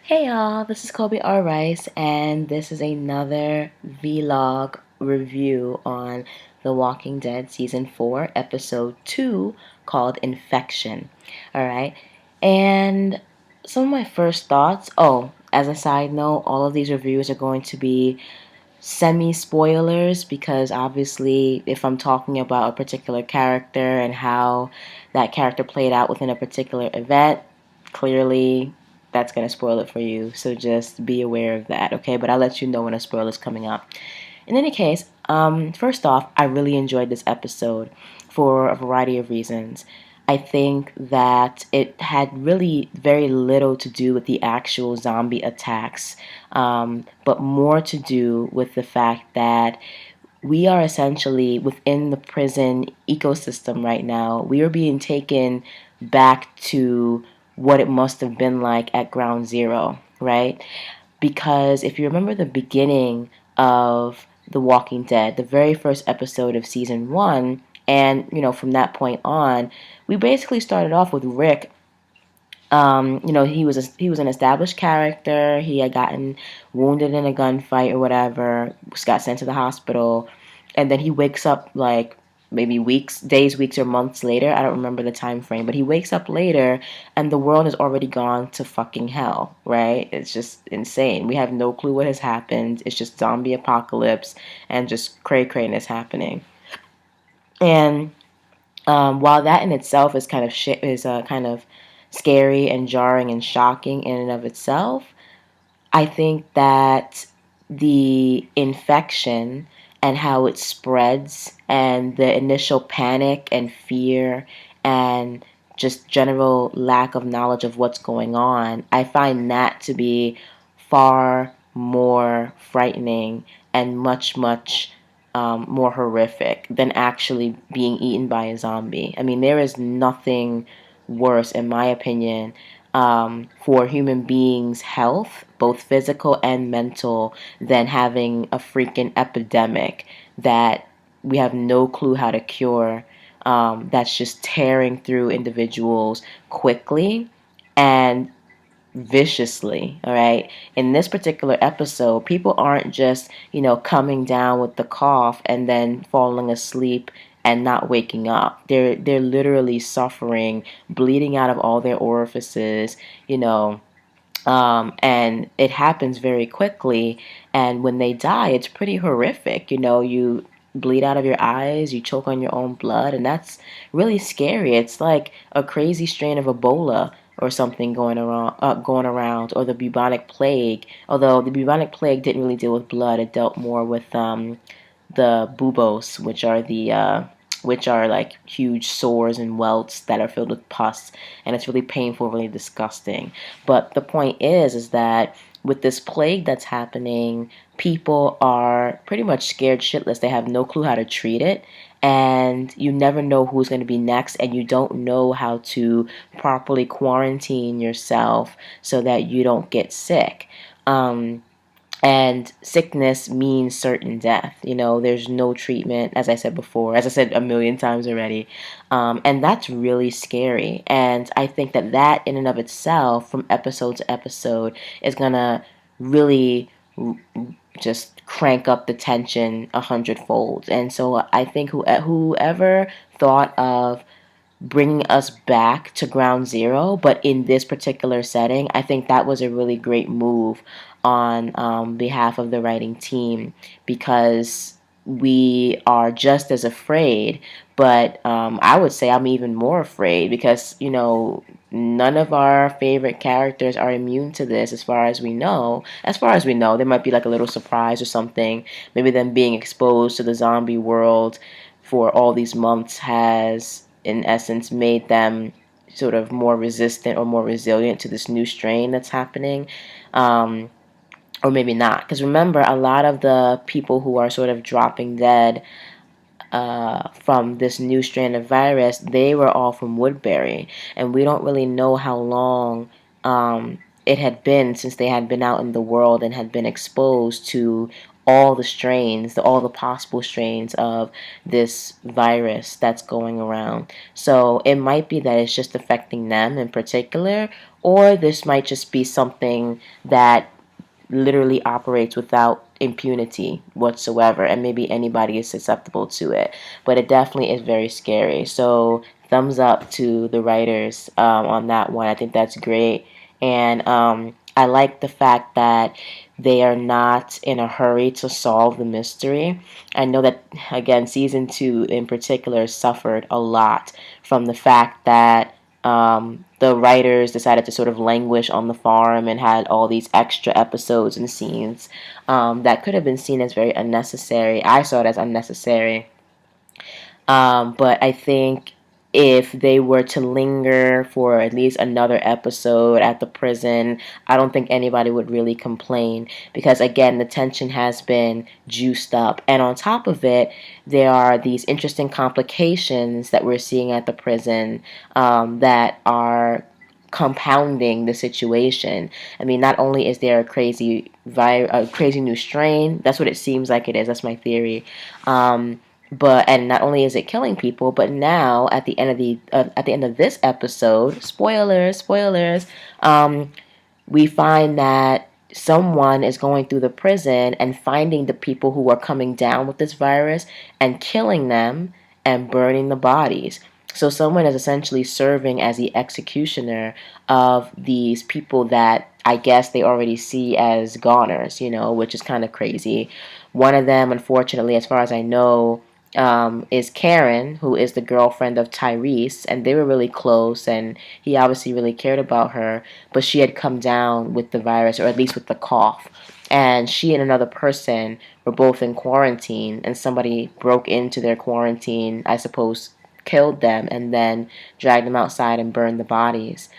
Hey y'all, this is Kobe R. Rice, and this is another vlog review on The Walking Dead Season 4, Episode 2, called Infection. Alright, and some of my first thoughts, as a side note, all of these reviews are going to be semi-spoilers because obviously if I'm talking about a particular character and how that character played out within a particular event, clearly that's going to spoil it for you. So just be aware of that, okay? But I'll let you know when a spoiler is coming up. In any case, first off, I really enjoyed this episode for a variety of reasons. I think that it had really very little to do with the actual zombie attacks, but more to do with the fact that we are essentially within the prison ecosystem right now. We are being taken back to what it must have been like at ground zero, right? Because if you remember the beginning of The Walking Dead, the very first episode of season 1, and from that point on, we basically started off with Rick. He was an established character. He had gotten wounded in a gunfight or whatever, got sent to the hospital, and then he wakes up like maybe weeks or months later. I don't remember the time frame, but he wakes up later, and the world has already gone to fucking hell. Right? It's just insane. We have no clue what has happened. It's just zombie apocalypse and just cray crayness happening. And while that in itself is kind of scary and jarring and shocking in and of itself, I think that the infection and how it spreads and the initial panic and fear and just general lack of knowledge of what's going on, I find that to be far more frightening and much, much more horrific than actually being eaten by a zombie. I mean, there is nothing worse, in my opinion, for human beings' health, both physical and mental, than having a freaking epidemic that we have no clue how to cure, that's just tearing through individuals quickly and viciously. All right, in this particular episode, people aren't just coming down with the cough and then falling asleep and not waking up. They're literally suffering, bleeding out of all their orifices, and it happens very quickly. And when they die, it's pretty horrific. You bleed out of your eyes, you choke on your own blood, and that's really scary. It's like a crazy strain of Ebola or something going around, or the bubonic plague. Although the bubonic plague didn't really deal with blood, it dealt more with the buboes, which are like huge sores and welts that are filled with pus, and it's really painful, really disgusting. But the point is that with this plague that's happening, people are pretty much scared shitless. They have no clue how to treat it, and you never know who's going to be next, and you don't know how to properly quarantine yourself so that you don't get sick. And sickness means certain death. There's no treatment, as I said before, as I said a million times already. And that's really scary. And I think that in and of itself, from episode to episode, is going to really just crank up the tension 100-fold. And so I think whoever thought of bringing us back to ground zero, but in this particular setting, I think that was a really great move on behalf of the writing team, because we are just as afraid, but I would say I'm even more afraid because, none of our favorite characters are immune to this as far as we know. As far as we know, there might be like a little surprise or something. Maybe them being exposed to the zombie world for all these months has in essence made them sort of more resistant or more resilient to this new strain that's happening, um, or maybe not, because remember, a lot of the people who are sort of dropping dead from this new strain of virus, they were all from Woodbury, and we don't really know how long it had been since they had been out in the world and had been exposed to all the strains, all the possible strains of this virus that's going around. So it might be that it's just affecting them in particular, or this might just be something that literally operates without impunity whatsoever, and maybe anybody is susceptible to it. But it definitely is very scary. So thumbs up to the writers on that one. I think that's great. And I like the fact that they are not in a hurry to solve the mystery. I know that, again, season 2 in particular suffered a lot from the fact that the writers decided to sort of languish on the farm and had all these extra episodes and scenes that could have been seen as very unnecessary. I saw it as unnecessary. But I think if they were to linger for at least another episode at the prison, I don't think anybody would really complain because, again, the tension has been juiced up. And on top of it, there are these interesting complications that we're seeing at the prison that are compounding the situation. I mean, not only is there a crazy new strain, that's what it seems like it is. That's my theory. But and not only is it killing people, but now at the end of this episode, spoilers, we find that someone is going through the prison and finding the people who are coming down with this virus and killing them and burning the bodies. So someone is essentially serving as the executioner of these people that I guess they already see as goners, which is kind of crazy. One of them, unfortunately, as far as I know, is Karen, who is the girlfriend of Tyrese, and they were really close, and he obviously really cared about her, but she had come down with the virus, or at least with the cough. And she and another person were both in quarantine, and somebody broke into their quarantine, I suppose, killed them, and then dragged them outside and burned the bodies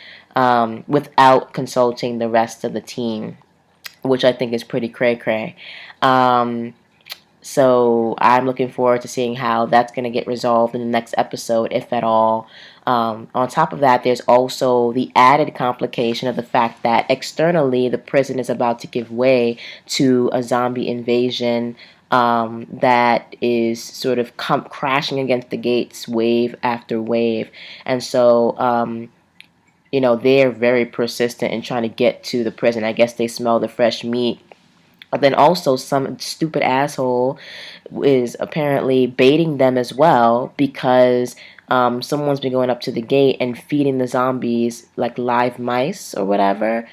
without consulting the rest of the team, which I think is pretty cray-cray. So I'm looking forward to seeing how that's going to get resolved in the next episode, if at all. On top of that, there's also the added complication of the fact that externally the prison is about to give way to a zombie invasion that is sort of crashing against the gates wave after wave. And so, they're very persistent in trying to get to the prison. I guess they smell the fresh meat. But then also some stupid asshole is apparently baiting them as well because someone's been going up to the gate and feeding the zombies like live mice or whatever,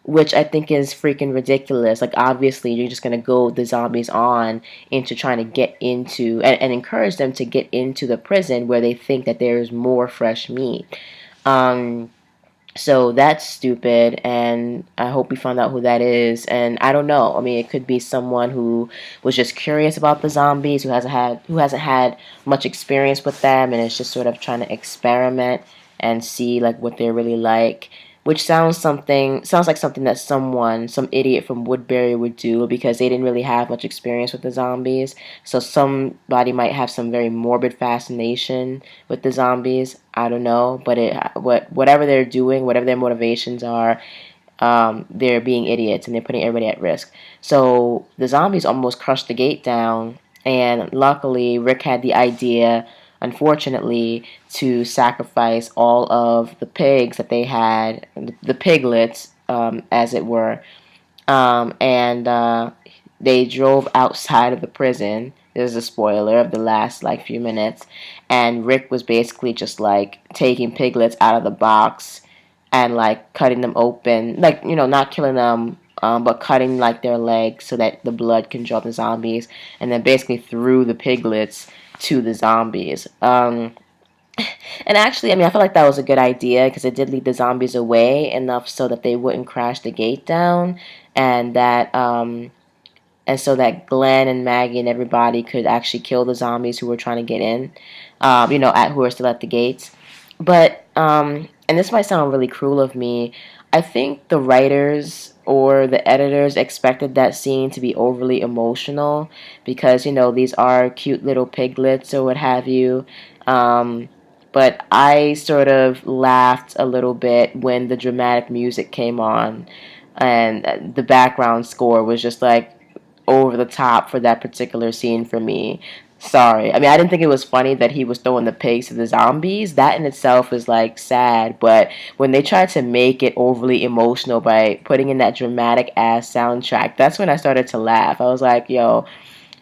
which I think is freaking ridiculous. Like, obviously, you're just going to go the zombies on into trying to get into and encourage them to get into the prison where they think that there's more fresh meat. So that's stupid, and I hope we find out who that is. And I don't know. I mean, it could be someone who was just curious about the zombies, who hasn't had much experience with them, and is just sort of trying to experiment and see like what they're really like. Which sounds like something that some idiot from Woodbury would do because they didn't really have much experience with the zombies. So somebody might have some very morbid fascination with the zombies. I don't know, but whatever they're doing, whatever their motivations are, they're being idiots and they're putting everybody at risk. So the zombies almost crushed the gate down, and luckily Rick had the idea, unfortunately, to sacrifice all of the pigs that they had, the piglets, as it were, and they drove outside of the prison. This is a spoiler of the last like few minutes, and Rick was basically just like taking piglets out of the box and like cutting them open, like not killing them, but cutting like their legs so that the blood can draw the zombies, and then basically threw the piglets to the zombies. And actually, I mean, I feel like that was a good idea because it did lead the zombies away enough so that they wouldn't crash the gate down, and so that Glenn and Maggie and everybody could actually kill the zombies who were trying to get in, who are still at the gates. But and this might sound really cruel of me, I think the writers or the editors expected that scene to be overly emotional because these are cute little piglets or what have you. Um, but I sort of laughed a little bit when the dramatic music came on, and the background score was just like over the top for that particular scene for me. Sorry. I mean, I didn't think it was funny that he was throwing the pigs to the zombies. That in itself is like sad, but when they tried to make it overly emotional by putting in that dramatic ass soundtrack, that's when I started to laugh. I was like, yo,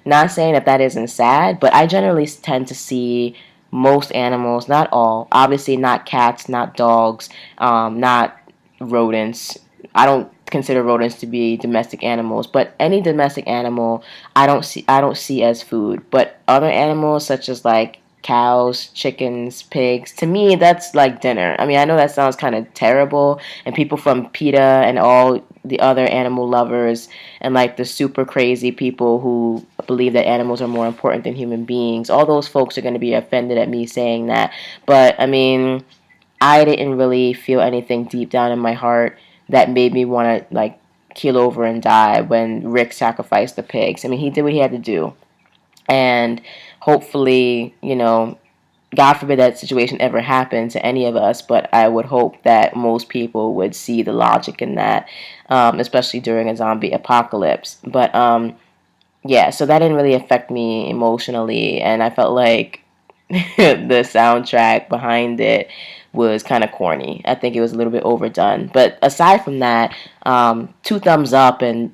not saying that that isn't sad, but I generally tend to see most animals, not all, obviously not cats, not dogs, not rodents. I don't consider rodents to be domestic animals, but any domestic animal I don't see as food. But other animals such as like cows, chickens, pigs, to me that's like dinner. I mean, I know that sounds kind of terrible, and people from PETA and all the other animal lovers and like the super crazy people who believe that animals are more important than human beings, all those folks are going to be offended at me saying that. But I mean, I didn't really feel anything deep down in my heart that made me want to like keel over and die when Rick sacrificed the pigs. I mean, he did what he had to do. And hopefully, God forbid that situation ever happened to any of us, but I would hope that most people would see the logic in that, especially during a zombie apocalypse. But yeah, so that didn't really affect me emotionally, and I felt like the soundtrack behind it was kind of corny. I think it was a little bit overdone. But aside from that, two thumbs up and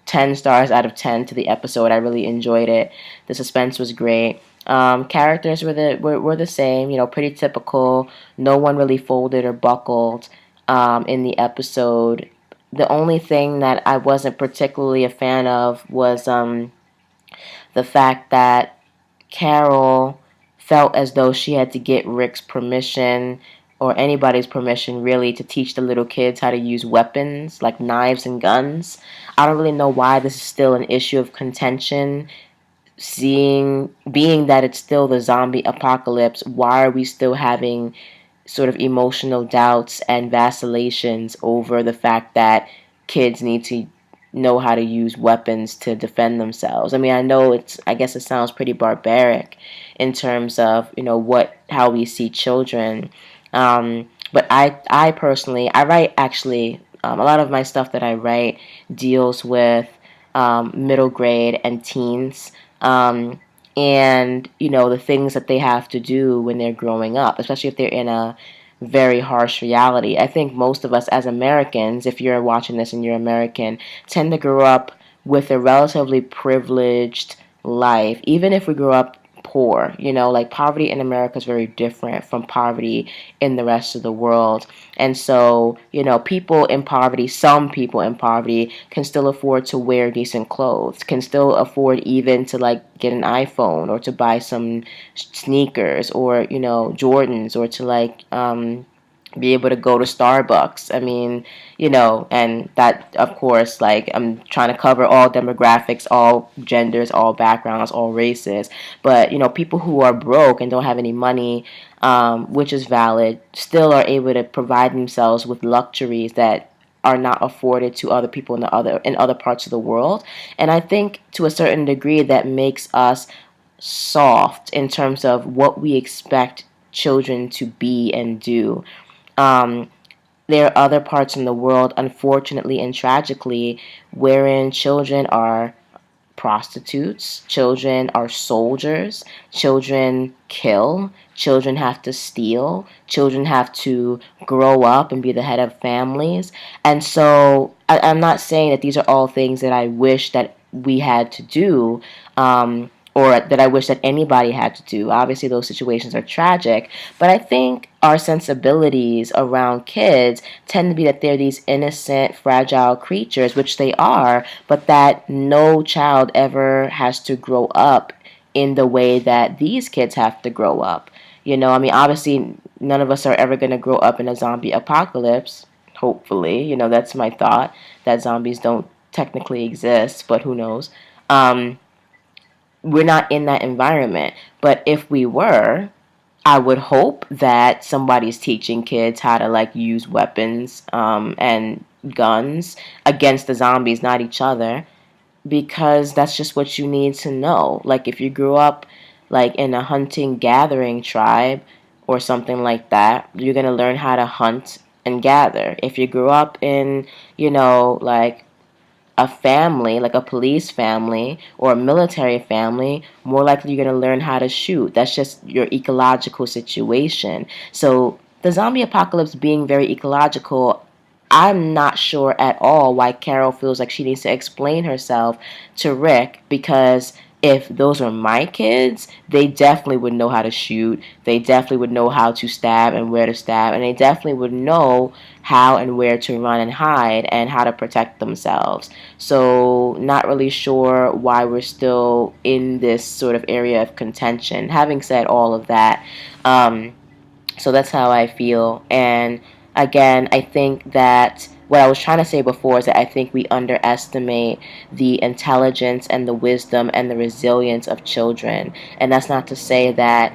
10 stars out of 10 to the episode. I really enjoyed it. The suspense was great. Characters were the same, pretty typical. No one really folded or buckled in the episode. The only thing that I wasn't particularly a fan of was the fact that Carol felt as though she had to get Rick's permission or anybody's permission really to teach the little kids how to use weapons like knives and guns. I don't really know why this is still an issue of contention. Seeing being that it's still the zombie apocalypse, why are we still having sort of emotional doubts and vacillations over the fact that kids need to know how to use weapons to defend themselves? I mean, I guess it sounds pretty barbaric in terms of, how we see children. But I personally, I write actually, a lot of my stuff that I write deals with middle grade and teens. And the things that they have to do when they're growing up, especially if they're in a very harsh reality. I think most of us as Americans, if you're watching this and you're American, tend to grow up with a relatively privileged life, even if we grew up poor. Like poverty in America is very different from poverty in the rest of the world. And so, some people in poverty can still afford to wear decent clothes, can still afford even to like get an iPhone or to buy some sneakers or, Jordans, or to like be able to go to Starbucks. I mean, and that, of course, like I'm trying to cover all demographics, all genders, all backgrounds, all races. But, people who are broke and don't have any money, which is valid, still are able to provide themselves with luxuries that are not afforded to other people in other parts of the world. And I think to a certain degree that makes us soft in terms of what we expect children to be and do. Um, there are other parts in the world, unfortunately and tragically, wherein children are prostitutes, children are soldiers, children kill, children have to steal, children have to grow up and be the head of families. And so I'm not saying that these are all things that I wish that we had to do. Or that I wish that anybody had to do. Obviously, those situations are tragic, but I think our sensibilities around kids tend to be that they're these innocent, fragile creatures, which they are, but that no child ever has to grow up in the way that these kids have to grow up. I mean, obviously, none of us are ever going to grow up in a zombie apocalypse, hopefully. That's my thought, that zombies don't technically exist, but who knows. We're not in that environment. But if we were, I would hope that somebody's teaching kids how to like use weapons and guns against the zombies, not each other, because that's just what you need to know. Like if you grew up like in a hunting gathering tribe or something like that, you're going to learn how to hunt and gather. If you grew up in, like a family, like a police family or a military family, more likely you're going to learn how to shoot. That's just your ecological situation. So the zombie apocalypse being very ecological, I'm not sure at all why Carol feels like she needs to explain herself to Rick, because if those were my kids, they definitely would know how to shoot. They definitely would know how to stab and where to stab, and they definitely would know how and where to run and hide and how to protect themselves. So, not really sure why we're still in this sort of area of contention. Having said all of that, so that's how I feel. And again, I think that what I was trying to say before is that I think we underestimate the intelligence and the wisdom and the resilience of children. And that's not to say that,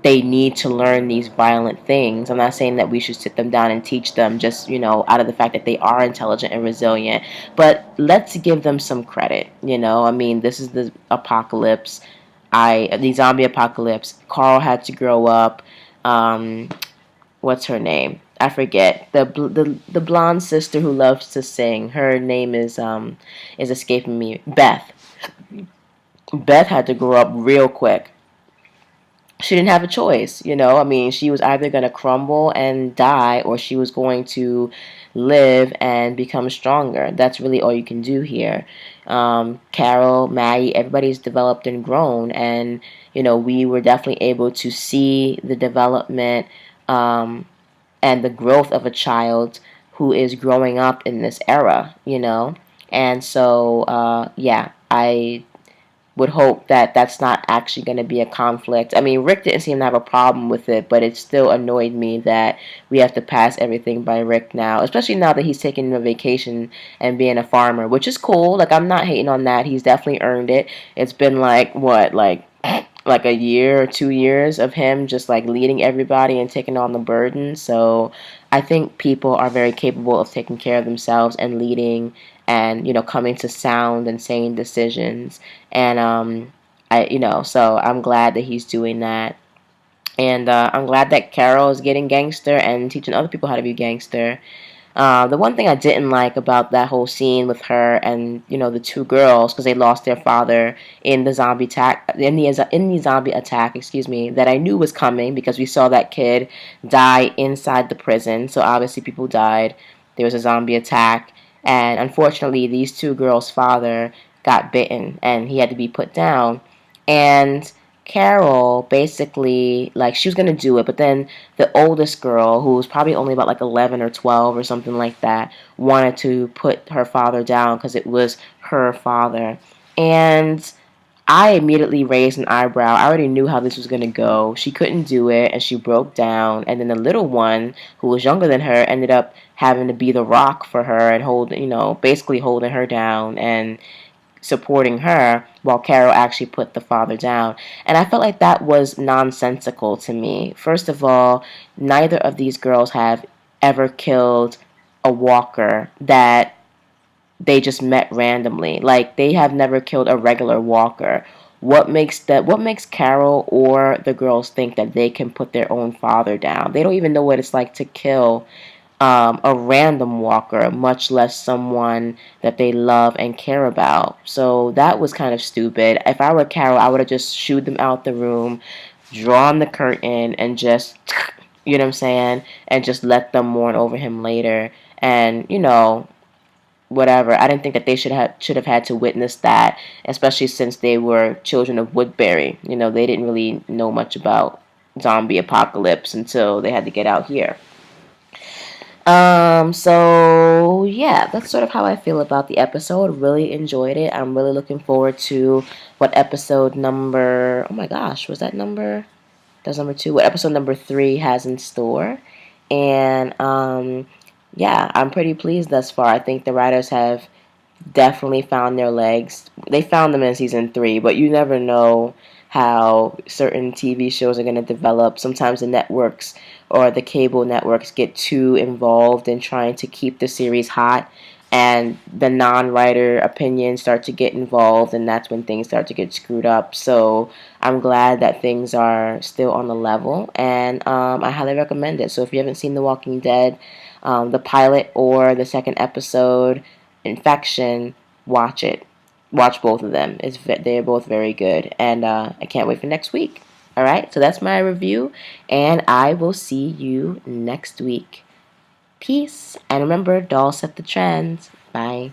they need to learn these violent things. I'm not saying that we should sit them down and teach them just, out of the fact that they are intelligent and resilient. But let's give them some credit, I mean, this is the apocalypse. The zombie apocalypse. Carl had to grow up. Um, what's her name? I forget. The blonde sister who loves to sing. Her name is escaping me. Beth. Beth had to grow up real quick. She didn't have a choice, I mean, she was either going to crumble and die, or she was going to live and become stronger. That's really all you can do here. Carol, Maggie, everybody's developed and grown, and we were definitely able to see the development and the growth of a child who is growing up in this era. And so, yeah, I would hope that that's not actually going to be a conflict. I mean, Rick didn't seem to have a problem with it, but it still annoyed me that we have to pass everything by Rick now, especially now that he's taking a vacation and being a farmer, which is cool. Like, I'm not hating on that. He's definitely earned it. It's been like, what, like a year or 2 years of him just like leading everybody and taking on the burden. So I think people are very capable of taking care of themselves and leading and coming to sound and sane decisions. And so I'm glad that he's doing that. And I'm glad that Carol is getting gangster and teaching other people how to be gangster. The one thing I didn't like about that whole scene with her and the two girls, because they lost their father in the zombie attack, in the zombie attack, excuse me, that I knew was coming because we saw that kid die inside the prison. So obviously people died. There was a zombie attack, and unfortunately these two girls' father got bitten and he had to be put down. And Carol basically, like, she was gonna do it, but then the oldest girl, who was probably only about like 11 or 12 or something like that, wanted to put her father down because it was her father. And I immediately raised an eyebrow. I already knew how this was gonna go. She couldn't do it, and she broke down. And then the little one, who was younger than her, ended up having to be the rock for her and basically holding her down and supporting her while Carol actually put the father down. And I felt like that was nonsensical to me. First of all, neither of these girls have ever killed a walker that they just met randomly. Like, they have never killed a regular walker. What makes Carol or the girls think that they can put their own father down? They don't even know what it's like to kill a random walker, much less someone that they love and care about. So that was kind of stupid. If I were Carol, I would have just shooed them out the room, drawn the curtain, and just, you know what I'm saying, and just let them mourn over him later. And whatever. I didn't think that they should have had to witness that, especially since they were children of Woodbury. They didn't really know much about zombie apocalypse until they had to get out here. So yeah, that's sort of how I feel about the episode. Really enjoyed it. I'm really looking forward to what episode number, oh my gosh, was that number? That's number 2. What episode number 3 has in store. And, yeah, I'm pretty pleased thus far. I think the writers have definitely found their legs. They found them in season 3, but you never know how certain TV shows are going to develop. Sometimes the networks or the cable networks get too involved in trying to keep the series hot, and the non-writer opinions start to get involved, and that's when things start to get screwed up. So I'm glad that things are still on the level, and I highly recommend it. So if you haven't seen The Walking Dead, the pilot or the second episode, Infection, watch it. Watch both of them. They're both very good, and I can't wait for next week. All right, so that's my review, and I will see you next week. Peace, and remember, dolls set the trends. Bye.